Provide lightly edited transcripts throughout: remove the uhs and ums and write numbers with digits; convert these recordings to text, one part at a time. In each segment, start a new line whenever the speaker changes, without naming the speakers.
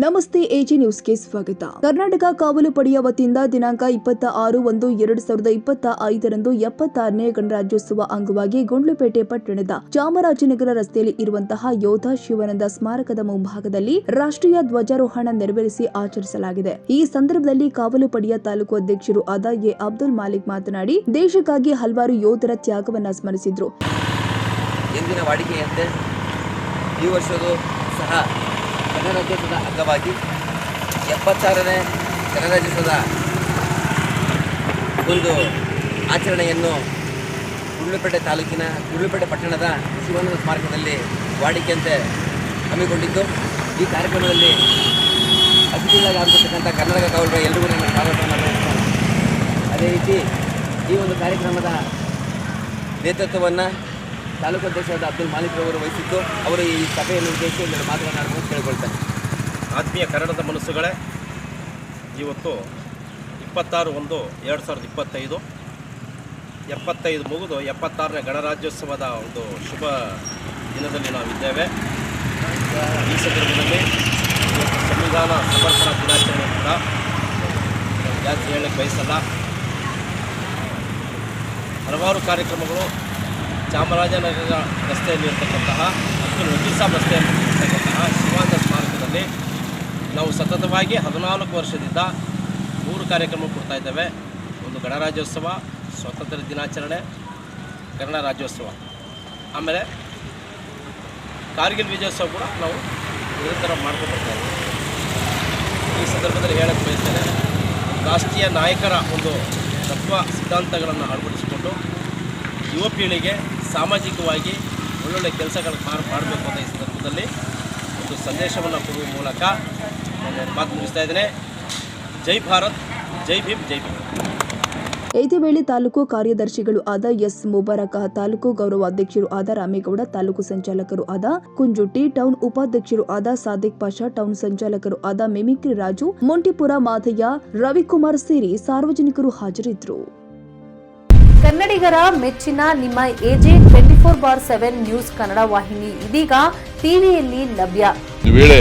ನಮಸ್ತೆ ಎಜಿ ನ್ಯೂಸ್ಗೆ ಸ್ವಾಗತ. ಕರ್ನಾಟಕ ಕಾವಲು ಪಡೆಯ ವತಿಯಿಂದ ದಿನಾಂಕ 26/1/2025 76ನೇ ಗಣರಾಜ್ಯೋತ್ಸವ ಅಂಗವಾಗಿ ಗುಂಡ್ಲುಪೇಟೆ ಪಟ್ಟಣದ ಚಾಮರಾಜನಗರ ರಸ್ತೆಯಲ್ಲಿ ಇರುವಂತಹ ಯೋಧ ಶಿವಾನಂದ ಸ್ಮಾರಕದ ಮುಂಭಾಗದಲ್ಲಿ ರಾಷ್ಟ್ರೀಯ ಧ್ವಜಾರೋಹಣ ನೆರವೇರಿಸಿ ಆಚರಿಸಲಾಗಿದೆ. ಈ ಸಂದರ್ಭದಲ್ಲಿ ಕಾವಲು ಪಡೆಯ ತಾಲೂಕು ಅಧ್ಯಕ್ಷರು ಆದ ಎ ಅಬ್ದುಲ್ ಮಾಲಿಕ್ ಮಾತನಾಡಿ, ದೇಶಕ್ಕಾಗಿ ಹಲವಾರು ಯೋಧರ ತ್ಯಾಗವನ್ನು ಸ್ಮರಿಸಿದ್ರು.
ಎಂದಿನ ವಾಡಿಕೆಯಂತೆ ಈ ವರ್ಷವೂ ಸಹ ಗಣರಾಜ್ಯೋತ್ಸವದ ಅಂಗವಾಗಿ 76ನೇ ಗಣರಾಜ್ಯೋತ್ಸವದ ಒಂದು ಆಚರಣೆಯನ್ನು ಗುಂಡ್ಲುಪೇಟೆ ತಾಲೂಕಿನ ಗುಂಡ್ಲುಪೇಟೆ ಪಟ್ಟಣದ ಶಿವಾನಂದ ಸ್ಮಾರಕದಲ್ಲಿ ವಾಡಿಕೆಯಂತೆ ಹಮ್ಮಿಕೊಂಡಿದ್ದು, ಈ ಕಾರ್ಯಕ್ರಮದಲ್ಲಿ ಅತಿಥಿಗಳಾಗಿ ಆಗತಕ್ಕಂಥ ಕರ್ನಾಟಕ ಕಾವಲು ಎಲ್ಲರಿಗೂ ನನ್ನ ಸ್ವಾಗತವನ್ನು ಬಯಸುತ್ತೇನೆ. ಅದೇ ರೀತಿ ಈ ಒಂದು ಕಾರ್ಯಕ್ರಮದ ನೇತೃತ್ವವನ್ನು ತಾಲೂಕು ಅಧ್ಯಕ್ಷರಾದ ಅಬ್ದುಲ್ ಮಾಲಿಕ್ ಅವರು ವಹಿಸಿದ್ದು, ಅವರು ಈ ಸಭೆಯನ್ನು ಉದ್ದೇಶಿಸಿ ಎರಡು ಮಾತನಾಡಲು ಕೇಳಿಕೊಳ್ತಾರೆ.
ಆತ್ಮೀಯ ಕನ್ನಡದ ಮನಸ್ಸುಗಳೇ, ಇವತ್ತು 26/1/2025 75 ಮುಗಿದು 76ನೇ ಗಣರಾಜ್ಯೋತ್ಸವದ ಒಂದು ಶುಭ ದಿನದಲ್ಲಿ ನಾವಿದ್ದೇವೆ. ಈ ಸಂದರ್ಭದಲ್ಲಿ ಸಂವಿಧಾನ ಸಮರ್ಪಣಾ ದಿನಾಚರಣೆ ಕೂಡ ಜಾಸ್ತಿ ಹೇಳಕ್ಕೆ ಬಯಸಲ್ಲ. ಹಲವಾರು ಕಾರ್ಯಕ್ರಮಗಳು ಚಾಮರಾಜನಗರ ರಸ್ತೆಯಲ್ಲಿರ್ತಕ್ಕಂತಹ ಅಬ್ದುಲ್ ವಕೀಲ್ ಸಾಬ್ ರಸ್ತೆಯಲ್ಲಿರ್ತಕ್ಕಂತಹ ಶಿವಾನಂದ ಸ್ಮಾರಕದಲ್ಲಿ ನಾವು ಸತತವಾಗಿ 14 ವರ್ಷದಿಂದ 3 ಕಾರ್ಯಕ್ರಮ ಕೊಡ್ತಾ ಇದ್ದೇವೆ. ಒಂದು ಗಣರಾಜ್ಯೋತ್ಸವ, ಸ್ವಾತಂತ್ರ್ಯ ದಿನಾಚರಣೆ, ಗಣರಾಜ್ಯೋತ್ಸವ, ಆಮೇಲೆ ಕಾರ್ಗಿಲ್ ವಿಜಯೋತ್ಸವ ಕೂಡ ನಾವು ನಿರಂತರ ಮಾಡ್ಕೊಂಡು ಬರ್ತಾ ಇದ್ದೇವೆ. ಈ ಸಂದರ್ಭದಲ್ಲಿ ಹೇಳಕ್ಕೆ ಬಯಸ್ತೇನೆ, ರಾಷ್ಟ್ರೀಯ ನಾಯಕರ ಒಂದು ತತ್ವ ಸಿದ್ಧಾಂತಗಳನ್ನು ಅಳವಡಿಸಿಕೊಂಡು ಯುವ ಪೀಳಿಗೆ ಸಾಮಾಜಿಕವಾಗಿ ಒಳ್ಳೊಳ್ಳೆ ಕೆಲಸಗಳನ್ನು ಮಾಡಬೇಕು ಅಂತ ಈ ಸಂದರ್ಭದಲ್ಲಿ ಒಂದು ಸಂದೇಶವನ್ನು ಕೊಡುವ ಮೂಲಕ ನಾನು ಮಾತು ಮುಗಿಸ್ತಾ ಇದ್ದೇನೆ. ಜೈ ಭಾರತ್, ಜೈ ಭೀಮ್, ಜೈ ಭೀಮ್.
ಇದೇ ವೇಳೆ ತಾಲೂಕು ಕಾರ್ಯದರ್ಶಿಗಳು ಆದ ಎಸ್ ಮುಬಾರಕ, ತಾಲೂಕು ಗೌರವಾಧ್ಯಕ್ಷರು ಆದ ರಾಮೇಗೌಡ, ತಾಲೂಕು ಸಂಚಾಲಕರು ಆದ ಕುಂಜುಟ್ಟಿ, ಟೌನ್ ಉಪಾಧ್ಯಕ್ಷರು ಆದ ಸಾದಿಕ್ ಪಾಷಾ, ಟೌನ್ ಸಂಚಾಲಕರು ಆದ ಮಿಮಿಕ್ರಿ ರಾಜು, ಮೊಂಟಿಪುರ ಮಾದಯ್ಯ, ರವಿಕುಮಾರ್ ಸೇರಿ ಸಾರ್ವಜನಿಕರು ಹಾಜರಿದ್ದರು.
ಕನ್ನಡಿಗರ ಮೆಚ್ಚಿನ ನಿಮ್ಮ ಎಜೆ 24/7 ನ್ಯೂಸ್ ಕನ್ನಡ ವಾಹಿನಿ ಇದೀಗ ಟಿವಿಯಲ್ಲಿ ಲಭ್ಯ.
ಈ ವೇಳೆ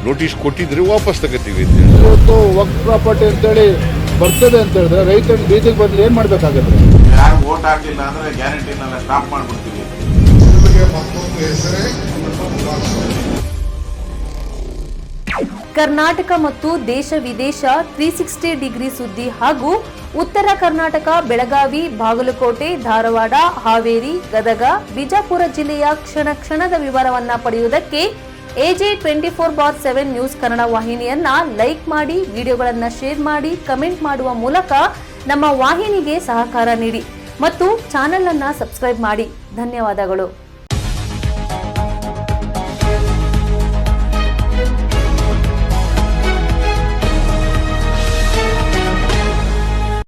ನೋಟಿಸ್ ಕೊಟ್ಟಿದ್ರೆ ವಾಪಸ್ ತಗೋತೀವಿ.
ಇವತ್ತು ವಕ್ಫ್ ಪ್ರಾಪರ್ಟಿ ಅಂತೇಳಿ ಬರ್ತದೆ ಅಂತ ಹೇಳಿದ್ರೆ ರೈತರು ಬೀದಿಗೆ ಬಂದ್ರೆ ಏನ್ ಮಾಡ್ಬೇಕಾಗತ್ತೆ?
ಯಾರು ವೋಟ್ ಹಾಕಲಿಲ್ಲ ಅಂದ್ರೆ ಗ್ಯಾರಂಟಿನೆಲ್ಲ ಸ್ಟಾಪ್ ಮಾಡ್ಬಿಡ್ತೀವಿ.
ಕರ್ನಾಟಕ ಮತ್ತು ದೇಶ ವಿದೇಶ 360 ಡಿಗ್ರಿ ಸುದ್ದಿ ಹಾಗೂ ಉತ್ತರ ಕರ್ನಾಟಕ, ಬೆಳಗಾವಿ, ಬಾಗಲಕೋಟೆ, ಧಾರವಾಡ, ಹಾವೇರಿ, ಗದಗ, ಬಿಜಾಪುರ ಜಿಲ್ಲೆಯ ಕ್ಷಣ ಕ್ಷಣದ ವಿವರವನ್ನ ಪಡೆಯುವುದಕ್ಕೆ ಎಜೆ 24/7 ನ್ಯೂಸ್ ಕನ್ನಡ ವಾಹಿನಿಯನ್ನ ಲೈಕ್ ಮಾಡಿ, ವಿಡಿಯೋಗಳನ್ನ ಶೇರ್ ಮಾಡಿ, ಕಮೆಂಟ್ ಮಾಡುವ ಮೂಲಕ ನಮ್ಮ ವಾಹಿನಿಗೆ ಸಹಕಾರ ನೀಡಿ ಮತ್ತು ಚಾನೆಲ್ ಅನ್ನ ಸಬ್ಸ್ಕ್ರೈಬ್ ಮಾಡಿ. ಧನ್ಯವಾದಗಳು.